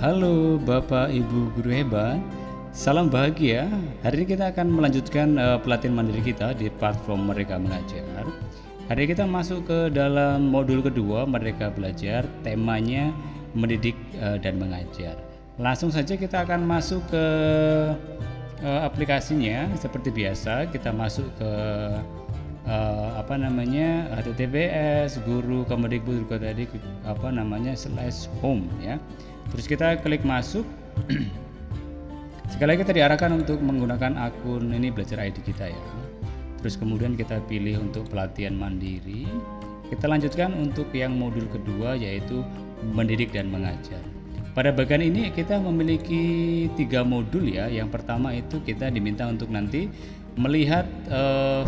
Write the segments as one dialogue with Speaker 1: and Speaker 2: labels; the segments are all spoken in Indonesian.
Speaker 1: Halo Bapak Ibu Guru Hebat, salam bahagia. Hari ini kita akan melanjutkan pelatihan mandiri kita di platform Merdeka Mengajar. Hari ini kita masuk ke dalam modul kedua Merdeka Belajar, temanya mendidik dan mengajar. Langsung saja kita akan masuk ke aplikasinya. Seperti biasa kita masuk ke https guru.kemdikbud.go.id/home ya. Terus kita klik masuk. Sekali lagi kita diarahkan untuk menggunakan akun ini Belajar ID kita ya. Terus kemudian kita pilih untuk pelatihan mandiri. Kita lanjutkan untuk yang modul kedua yaitu mendidik dan mengajar. Pada bagian ini kita memiliki 3 modul ya. Yang pertama itu kita diminta untuk nanti melihat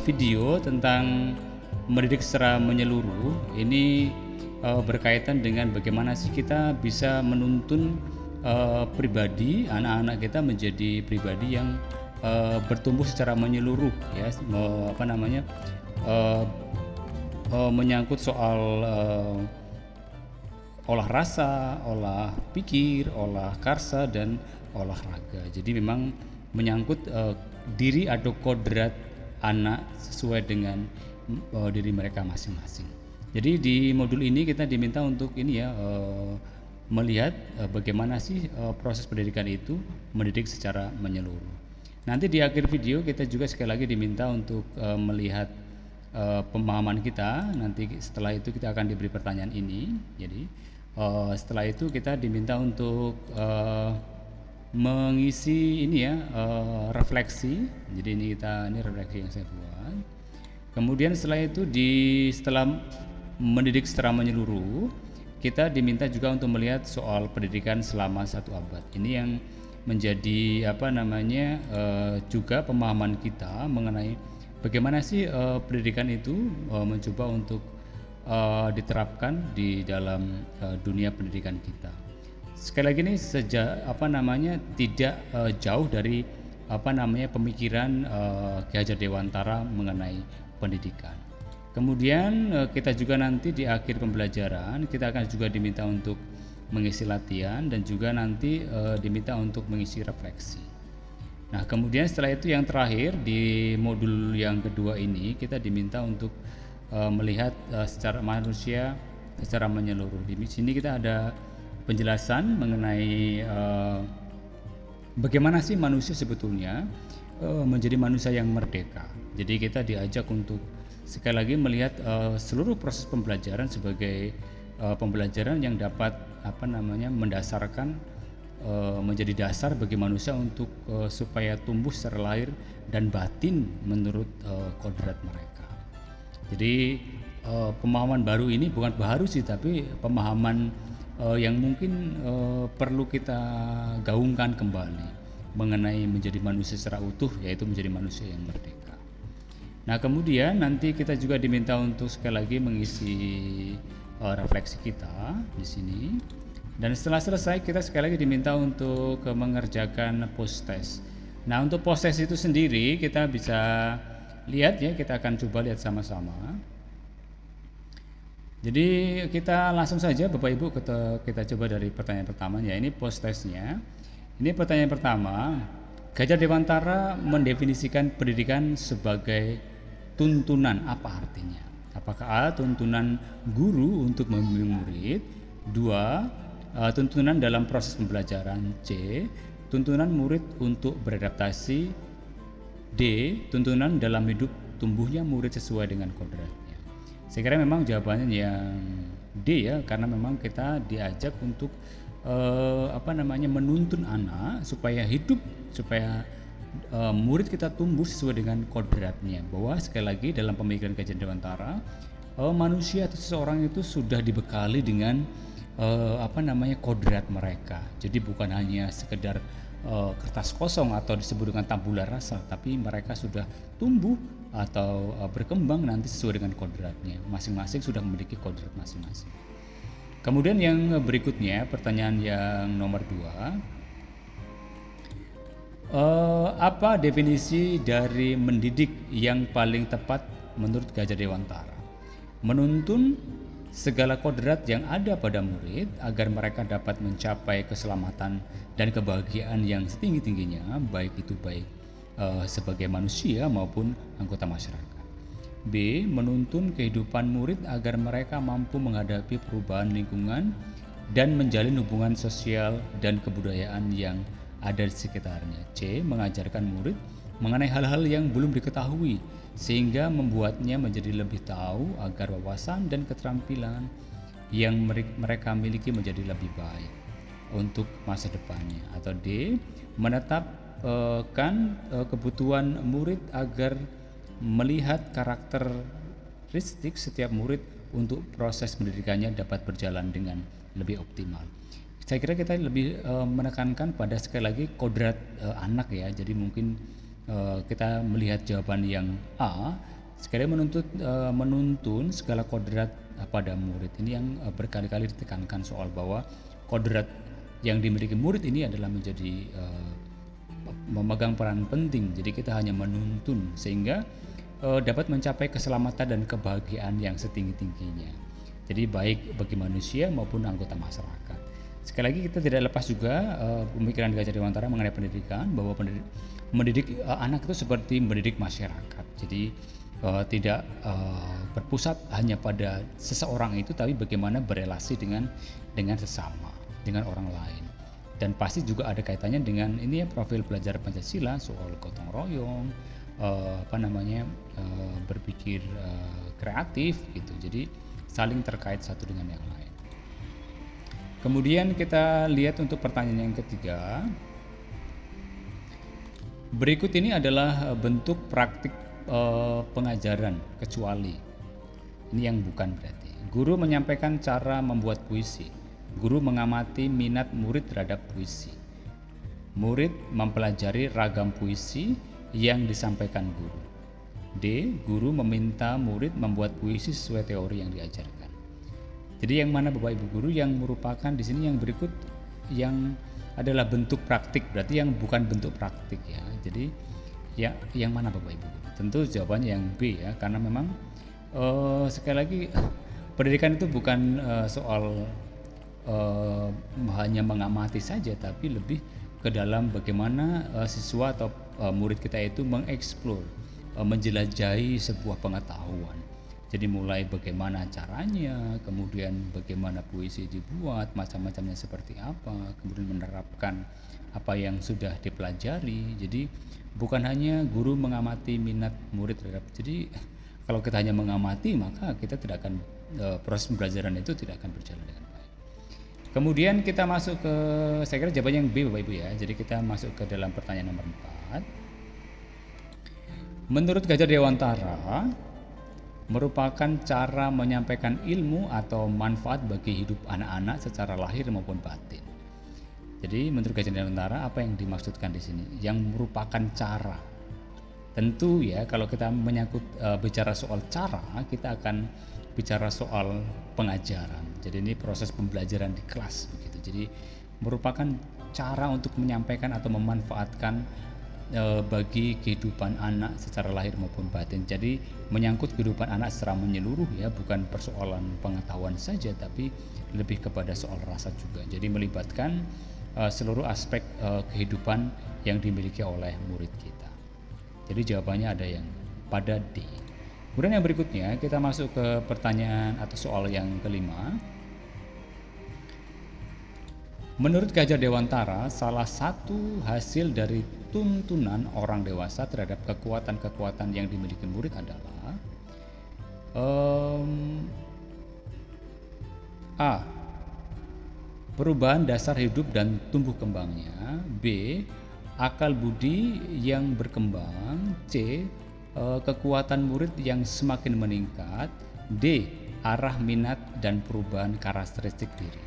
Speaker 1: video tentang mendidik secara menyeluruh. Ini berkaitan dengan bagaimana sih kita bisa menuntun pribadi anak-anak kita menjadi pribadi yang bertumbuh secara menyeluruh ya, menyangkut soal olah rasa, olah pikir, olah karsa dan olahraga. Jadi memang menyangkut diri atau kodrat anak sesuai dengan diri mereka masing-masing. Jadi di modul ini kita diminta untuk ini ya, melihat bagaimana sih proses pendidikan itu mendidik secara menyeluruh. Nanti di akhir video kita juga sekali lagi diminta untuk melihat pemahaman kita. Nanti setelah itu kita akan diberi pertanyaan ini. Jadi setelah itu kita diminta untuk mengisi ini ya, refleksi. Jadi ini refleksi yang saya buat. Kemudian setelah itu setelah mendidik secara menyeluruh, kita diminta juga untuk melihat soal pendidikan selama 1 abad. Ini yang menjadi juga pemahaman kita mengenai bagaimana sih pendidikan itu mencoba untuk diterapkan di dalam dunia pendidikan kita. Sekali lagi ini tidak jauh dari pemikiran Ki Hajar Dewantara mengenai pendidikan. Kemudian kita juga nanti di akhir pembelajaran kita akan juga diminta untuk mengisi latihan dan juga nanti diminta untuk mengisi refleksi. Nah, kemudian setelah itu yang terakhir di modul yang kedua ini kita diminta untuk melihat secara manusia secara menyeluruh. Di sini kita ada penjelasan mengenai bagaimana sih manusia sebetulnya menjadi manusia yang merdeka. Jadi kita diajak untuk sekali lagi melihat seluruh proses pembelajaran sebagai pembelajaran yang dapat mendasarkan menjadi dasar bagi manusia untuk supaya tumbuh secara lahir dan batin menurut kodrat mereka. Jadi pemahaman baru ini bukan baru sih, tapi pemahaman yang mungkin perlu kita gaungkan kembali mengenai menjadi manusia secara utuh, yaitu menjadi manusia yang merdeka. Nah, kemudian nanti kita juga diminta untuk sekali lagi mengisi refleksi kita di sini. Dan setelah selesai kita sekali lagi diminta untuk mengerjakan post test. Nah, untuk post test itu sendiri kita bisa lihat ya, kita akan coba lihat sama-sama. Jadi kita langsung saja Bapak Ibu kita coba dari pertanyaan pertama ya. Ini post testnya. Ini pertanyaan pertama. Ki Hajar Dewantara mendefinisikan pendidikan sebagai tuntunan. Apa artinya? Apakah A. Tuntunan guru untuk membimbing murid. 2. Tuntunan dalam proses pembelajaran. C. Tuntunan murid untuk beradaptasi. D. Tuntunan dalam hidup tumbuhnya murid sesuai dengan kodratnya. Saya kira memang jawabannya yang D ya, karena memang kita diajak untuk menuntun anak supaya hidup, supaya murid kita tumbuh sesuai dengan kodratnya. Bahwa sekali lagi dalam pemikiran Ki Hajar Dewantara, manusia atau seseorang itu sudah dibekali dengan kodrat mereka. Jadi bukan hanya sekedar kertas kosong atau disebut dengan tabula rasa, tapi mereka sudah tumbuh atau berkembang nanti sesuai dengan kodratnya. Masing-masing sudah memiliki kodrat masing-masing. Kemudian yang berikutnya, pertanyaan yang nomor 2, apa definisi dari mendidik yang paling tepat menurut Ki Hajar Dewantara? Menuntun, segala kodrat yang ada pada murid agar mereka dapat mencapai keselamatan dan kebahagiaan yang setinggi-tingginya, baik itu sebagai manusia maupun anggota masyarakat. B. Menuntun kehidupan murid agar mereka mampu menghadapi perubahan lingkungan dan menjalin hubungan sosial dan kebudayaan yang ada di sekitarnya. C. Mengajarkan murid mengenai hal-hal yang belum diketahui sehingga membuatnya menjadi lebih tahu agar wawasan dan keterampilan yang mereka miliki menjadi lebih baik untuk masa depannya. Atau D. Menetapkan kebutuhan murid agar melihat karakteristik setiap murid untuk proses pendidikannya dapat berjalan dengan lebih optimal. Saya kira kita lebih menekankan pada sekali lagi kodrat anak ya. Jadi mungkin kita melihat jawaban yang A, sekali menuntun segala kodrat pada murid. Ini yang berkali-kali ditekankan soal bahwa kodrat yang dimiliki murid ini adalah menjadi memegang peran penting. Jadi kita hanya menuntun sehingga dapat mencapai keselamatan dan kebahagiaan yang setinggi-tingginya. Jadi baik bagi manusia maupun anggota masyarakat. Sekali lagi kita tidak lepas juga pemikiran Gajah Dewantara mengenai pendidikan, bahwa mendidik anak itu seperti mendidik masyarakat. Jadi tidak berpusat hanya pada seseorang itu, tapi bagaimana berelasi dengan sesama, dengan orang lain. Dan pasti juga ada kaitannya dengan ini ya, profil belajar Pancasila soal gotong royong, berpikir kreatif gitu. Jadi saling terkait satu dengan yang lain. Kemudian kita lihat untuk pertanyaan yang ketiga. Berikut ini adalah bentuk praktik pengajaran kecuali. Ini yang bukan berarti. Guru menyampaikan cara membuat puisi. Guru mengamati minat murid terhadap puisi. Murid mempelajari ragam puisi yang disampaikan guru. D. Guru meminta murid membuat puisi sesuai teori yang diajarkan. Jadi yang mana Bapak Ibu guru yang merupakan di sini yang berikut yang adalah bentuk praktik, berarti yang bukan bentuk praktik ya. Jadi ya yang mana Bapak Ibu? Tentu jawabannya yang B ya, karena memang sekali lagi pendidikan itu bukan soal hanya mengamati saja, tapi lebih ke dalam bagaimana siswa atau murid kita itu mengeksplor, menjelajahi sebuah pengetahuan. Jadi mulai bagaimana caranya, kemudian bagaimana puisi dibuat, macam-macamnya seperti apa, kemudian menerapkan apa yang sudah dipelajari. Jadi bukan hanya guru mengamati minat murid terhadap. Jadi kalau kita hanya mengamati, maka kita tidak akan proses pembelajaran itu tidak akan berjalan dengan baik. Kemudian kita masuk ke, saya kira jawabannya yang B Bapak Ibu ya. Jadi kita masuk ke dalam pertanyaan nomor 4. Menurut Gajah Dewantara, merupakan cara menyampaikan ilmu atau manfaat bagi hidup anak-anak secara lahir maupun batin. Jadi menurut Gajah Dewantara apa yang dimaksudkan di sini? Yang merupakan cara. Tentu ya kalau kita menyangkut bicara soal cara, kita akan bicara soal pengajaran. Jadi ini proses pembelajaran di kelas begitu. Jadi merupakan cara untuk menyampaikan atau memanfaatkan bagi kehidupan anak secara lahir maupun batin. Jadi menyangkut kehidupan anak secara menyeluruh ya, bukan persoalan pengetahuan saja, tapi lebih kepada soal rasa juga. Jadi melibatkan seluruh aspek kehidupan yang dimiliki oleh murid kita. Jadi jawabannya ada yang pada D. Kemudian yang berikutnya kita masuk ke pertanyaan atau soal yang kelima. Menurut Gajah Dewantara, salah satu hasil dari tuntunan orang dewasa terhadap kekuatan-kekuatan yang dimiliki murid adalah A. Perubahan dasar hidup dan tumbuh kembangnya. B. Akal budi yang berkembang. C. Kekuatan murid yang semakin meningkat. D. Arah minat dan perubahan karakteristik diri.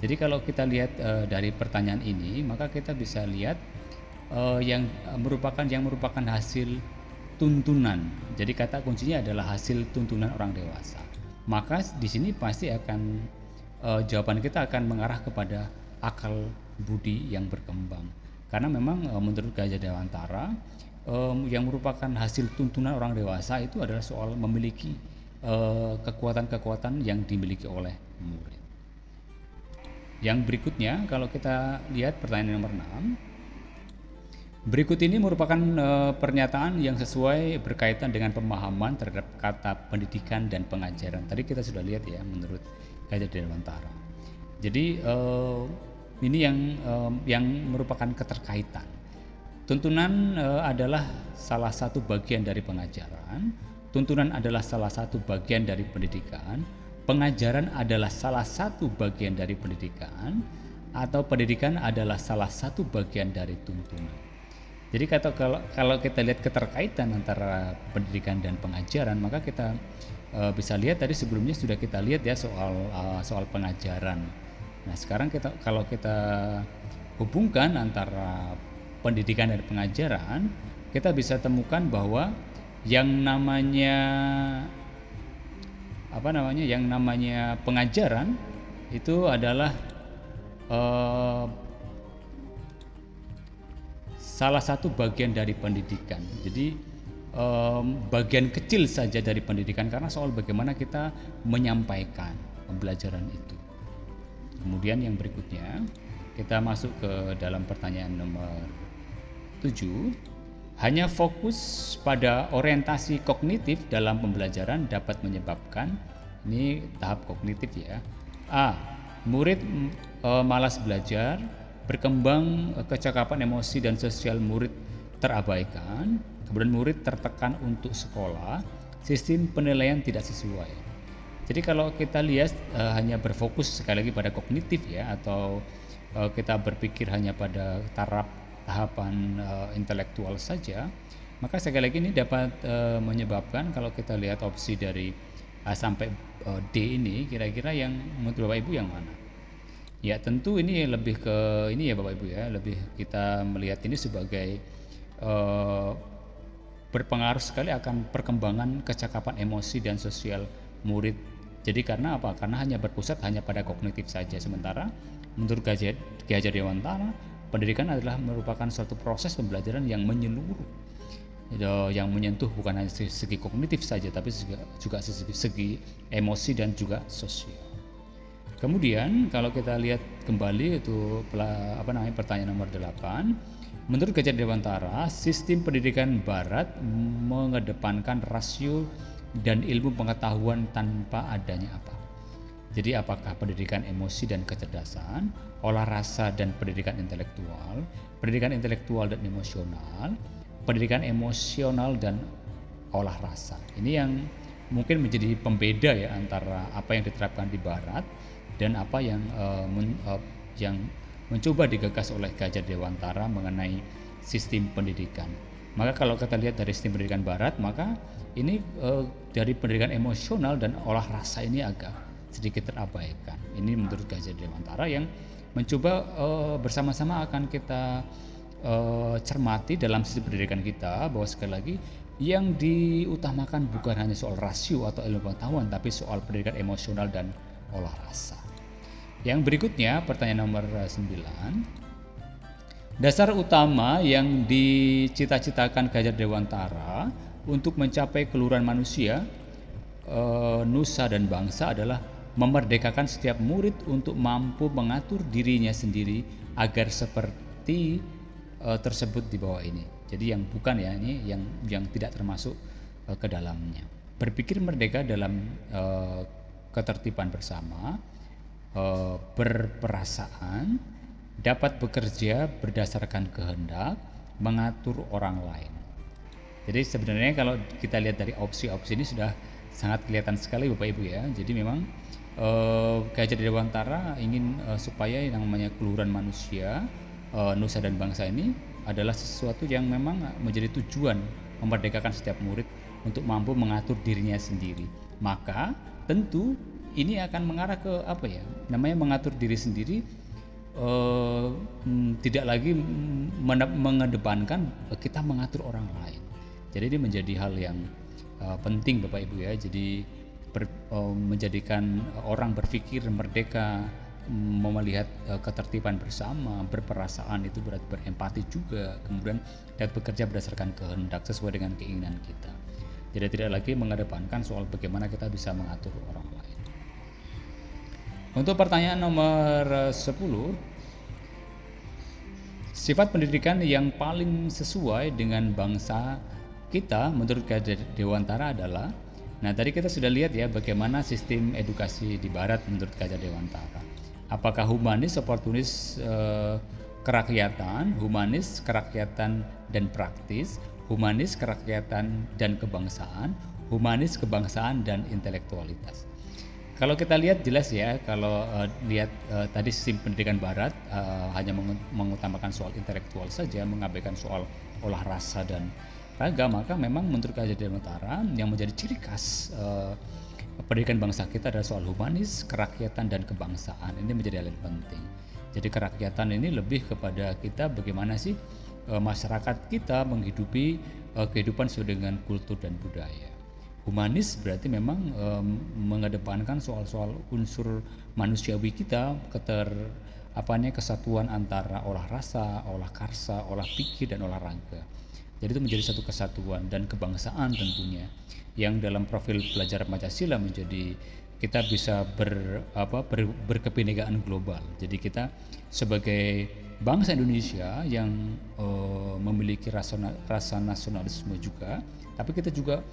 Speaker 1: Jadi kalau kita lihat dari pertanyaan ini, maka kita bisa lihat yang merupakan hasil tuntunan. Jadi kata kuncinya adalah hasil tuntunan orang dewasa. Maka di sini pasti akan jawaban kita akan mengarah kepada akal budi yang berkembang. Karena memang menurut Gajah Dewantara yang merupakan hasil tuntunan orang dewasa itu adalah soal memiliki kekuatan-kekuatan yang dimiliki oleh murid. Yang berikutnya, kalau kita lihat pertanyaan nomor 6, berikut ini merupakan pernyataan yang sesuai berkaitan dengan pemahaman terhadap kata pendidikan dan pengajaran. Tadi kita sudah lihat ya, menurut Gajah Dewantara. Jadi ini yang merupakan keterkaitan. Tuntunan adalah salah satu bagian dari pengajaran. Tuntunan adalah salah satu bagian dari pendidikan. Pengajaran adalah salah satu bagian dari pendidikan, atau pendidikan adalah salah satu bagian dari tuntunan. Jadi kalau kita lihat keterkaitan antara pendidikan dan pengajaran, maka kita bisa lihat tadi sebelumnya sudah kita lihat ya soal pengajaran. Nah sekarang kalau kita hubungkan antara pendidikan dan pengajaran, kita bisa temukan bahwa yang namanya pengajaran itu adalah salah satu bagian dari pendidikan. Jadi bagian kecil saja dari pendidikan, karena soal bagaimana kita menyampaikan pembelajaran itu. Kemudian yang berikutnya kita masuk ke dalam pertanyaan nomor 7. Hanya fokus pada orientasi kognitif dalam pembelajaran dapat menyebabkan, ini tahap kognitif ya, A. Murid malas belajar, berkembang kecakapan emosi dan sosial murid terabaikan, kemudian murid tertekan untuk sekolah, sistem penilaian tidak sesuai. Jadi kalau kita lihat hanya berfokus sekali lagi pada kognitif ya, atau kita berpikir hanya pada tahapan intelektual saja, maka sekali lagi ini dapat menyebabkan, kalau kita lihat opsi dari A sampai D ini, kira-kira yang menurut Bapak Ibu yang mana? Ya tentu ini lebih ke ini ya Bapak Ibu ya, lebih kita melihat ini sebagai berpengaruh sekali akan perkembangan kecakapan emosi dan sosial murid. Jadi karena apa? Karena hanya berpusat hanya pada kognitif saja, sementara menurut Gajah Dewantara, pendidikan adalah merupakan suatu proses pembelajaran yang menyeluruh, yang menyentuh bukan hanya segi kognitif saja, tapi juga segi emosi dan juga sosial. Kemudian kalau kita lihat kembali itu pertanyaan nomor 8, menurut Gajah Dewantara, sistem pendidikan Barat mengedepankan rasio dan ilmu pengetahuan tanpa adanya apa? Jadi apakah pendidikan emosi dan kecerdasan, olah rasa dan pendidikan intelektual dan emosional, pendidikan emosional dan olah rasa. Ini yang mungkin menjadi pembeda ya antara apa yang diterapkan di Barat dan apa yang mencoba digagas oleh Gajah Dewantara mengenai sistem pendidikan. Maka kalau kita lihat dari sistem pendidikan Barat, maka ini dari pendidikan emosional dan olah rasa ini agak sedikit terabaikan. Ini menurut Gajah Dewantara yang mencoba bersama-sama akan kita cermati dalam sistem pendidikan kita, bahwa sekali lagi yang diutamakan bukan hanya soal rasio atau ilmu pengetahuan, tapi soal pendidikan emosional dan olah rasa. Yang berikutnya pertanyaan nomor 9. Dasar utama yang dicita-citakan Gajah Dewantara untuk mencapai keluhuran manusia, nusa dan bangsa adalah memerdekakan setiap murid untuk mampu mengatur dirinya sendiri agar seperti tersebut di bawah ini. Jadi yang bukan ya, ini yang tidak termasuk ke dalamnya. Berpikir merdeka dalam ketertiban bersama, berperasaan, dapat bekerja berdasarkan kehendak, mengatur orang lain. Jadi sebenarnya kalau kita lihat dari opsi-opsi ini sudah sangat kelihatan sekali Bapak Ibu ya. Jadi memang Gajah Dewantara ingin supaya yang namanya keluhuran manusia, nusa dan bangsa ini adalah sesuatu yang memang menjadi tujuan memerdekakan setiap murid untuk mampu mengatur dirinya sendiri. Maka tentu ini akan mengarah ke apa ya? Namanya mengatur diri sendiri, tidak lagi mengedepankan kita mengatur orang lain. Jadi ini menjadi hal yang penting Bapak Ibu ya. Jadi menjadikan orang berpikir merdeka, melihat ketertiban bersama, berperasaan, itu berarti berempati juga, kemudian dapat bekerja berdasarkan kehendak sesuai dengan keinginan kita. Jadi tidak lagi mengedepankan soal bagaimana kita bisa mengatur orang lain. Untuk pertanyaan nomor 10, sifat pendidikan yang paling sesuai dengan bangsa kita menurut Gajah Dewantara adalah, nah tadi kita sudah lihat ya bagaimana sistem edukasi di Barat menurut Gajah Dewantara. Apakah humanis, oportunis, kerakyatan, humanis, kerakyatan dan praktis, humanis, kerakyatan dan kebangsaan, humanis, kebangsaan dan intelektualitas. Kalau kita lihat jelas ya, kalau lihat tadi sistem pendidikan Barat hanya mengutamakan soal intelektual saja, mengabaikan soal olah rasa dan raga, maka memang menurut Gajah Dewantara yang menjadi ciri khas pendidikan bangsa kita adalah soal humanis, kerakyatan dan kebangsaan. Ini menjadi hal yang penting. Jadi kerakyatan ini lebih kepada kita bagaimana sih masyarakat kita menghidupi kehidupan sesuai dengan kultur dan budaya. Humanis berarti memang mengedepankan soal-soal unsur manusiawi kita, kesatuan antara olah rasa, olah karsa, olah pikir dan olahraga. Jadi itu menjadi satu kesatuan, dan kebangsaan tentunya yang dalam profil pelajaran Pancasila menjadi kita bisa berkebinekaan global. Jadi kita sebagai bangsa Indonesia yang memiliki rasa nasionalisme juga, tapi kita juga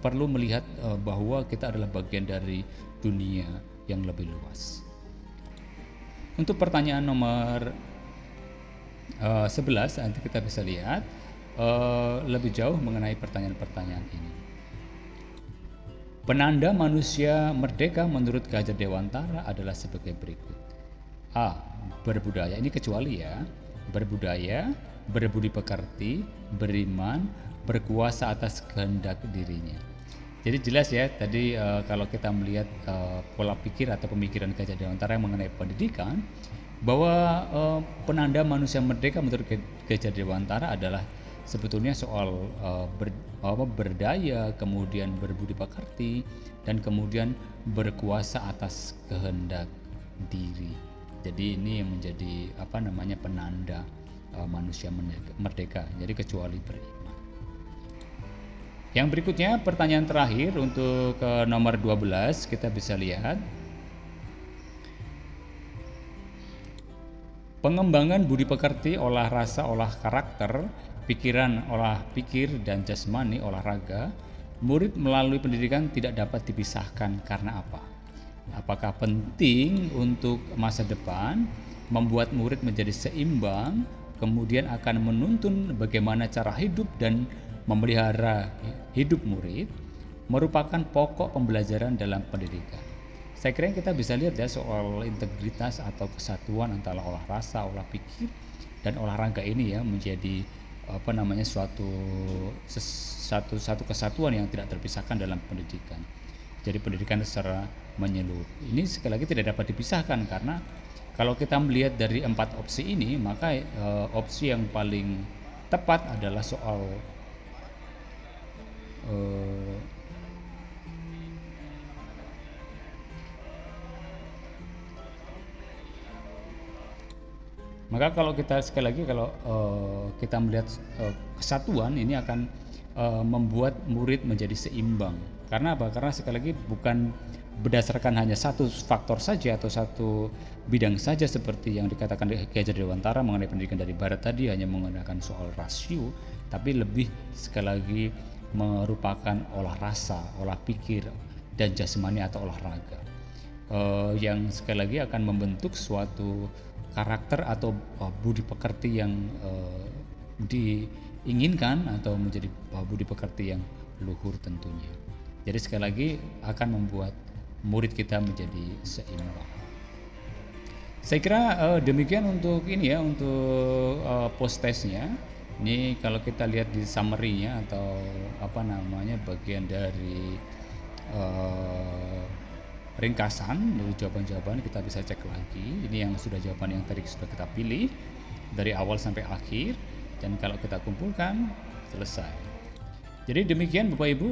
Speaker 1: perlu melihat bahwa kita adalah bagian dari dunia yang lebih luas. Untuk pertanyaan nomor 11 nanti kita bisa lihat lebih jauh mengenai pertanyaan-pertanyaan ini. Penanda manusia merdeka menurut Gajah Dewantara adalah sebagai berikut. A. Berbudaya, ini kecuali ya. Berbudaya, berbudi pekerti, beriman, berkuasa atas kehendak dirinya. Jadi jelas ya tadi kalau kita melihat pola pikir atau pemikiran Gajah Dewantara mengenai pendidikan, bahwa penanda manusia merdeka menurut Gajah Dewantara adalah sebetulnya soal berdaya, kemudian berbudi pekerti, dan kemudian berkuasa atas kehendak diri. Jadi ini yang menjadi penanda manusia merdeka. Jadi kecuali beriman. Yang berikutnya pertanyaan terakhir untuk nomor 12 kita bisa lihat. Pengembangan budi pekerti, olah rasa, olah karakter, pikiran, olah pikir, dan jasmani, olahraga, murid melalui pendidikan tidak dapat dipisahkan karena apa? Apakah penting untuk masa depan membuat murid menjadi seimbang, kemudian akan menuntun bagaimana cara hidup dan memelihara hidup murid, merupakan pokok pembelajaran dalam pendidikan. Saya kira kita bisa lihat ya soal integritas atau kesatuan antara olah rasa, olah pikir, dan olahraga ini ya menjadi satu kesatuan yang tidak terpisahkan dalam pendidikan. Jadi pendidikan secara menyeluruh ini sekali lagi tidak dapat dipisahkan, karena kalau kita melihat dari 4 opsi ini, maka opsi yang paling tepat adalah soal maka kalau kita sekali lagi kita melihat kesatuan ini akan membuat murid menjadi seimbang. Karena apa? Karena sekali lagi bukan berdasarkan hanya satu faktor saja atau satu bidang saja seperti yang dikatakan Gajah Dewantara mengenai pendidikan dari Barat tadi, hanya menggunakan soal rasio, tapi lebih sekali lagi merupakan olah rasa, olah pikir, dan jasmani atau olahraga yang sekali lagi akan membentuk suatu karakter atau budi pekerti yang diinginkan atau menjadi budi pekerti yang luhur tentunya. Jadi sekali lagi akan membuat murid kita menjadi seimbang. Saya kira demikian untuk ini ya, untuk post testnya. Ini kalau kita lihat di summary-nya atau bagian dari ringkasan dari jawaban-jawaban, kita bisa cek lagi. Ini yang sudah jawaban yang tadi sudah kita pilih dari awal sampai akhir, dan kalau kita kumpulkan selesai. Jadi demikian Bapak Ibu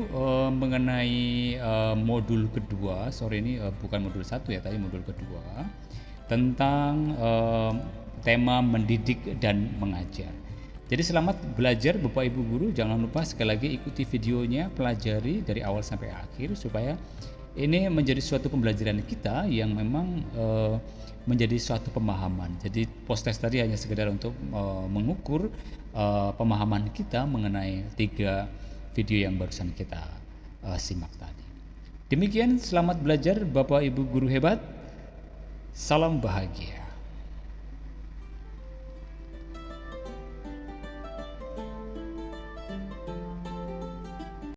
Speaker 1: mengenai modul kedua, sore ini bukan modul 1 ya, tapi modul kedua tentang tema mendidik dan mengajar. Jadi selamat belajar Bapak Ibu guru, jangan lupa sekali lagi ikuti videonya, pelajari dari awal sampai akhir supaya ini menjadi suatu pembelajaran kita yang memang menjadi suatu pemahaman. Jadi post test tadi hanya sekedar untuk mengukur pemahaman kita mengenai 3 video yang barusan kita simak tadi. Demikian, selamat belajar Bapak Ibu guru hebat. Salam bahagia.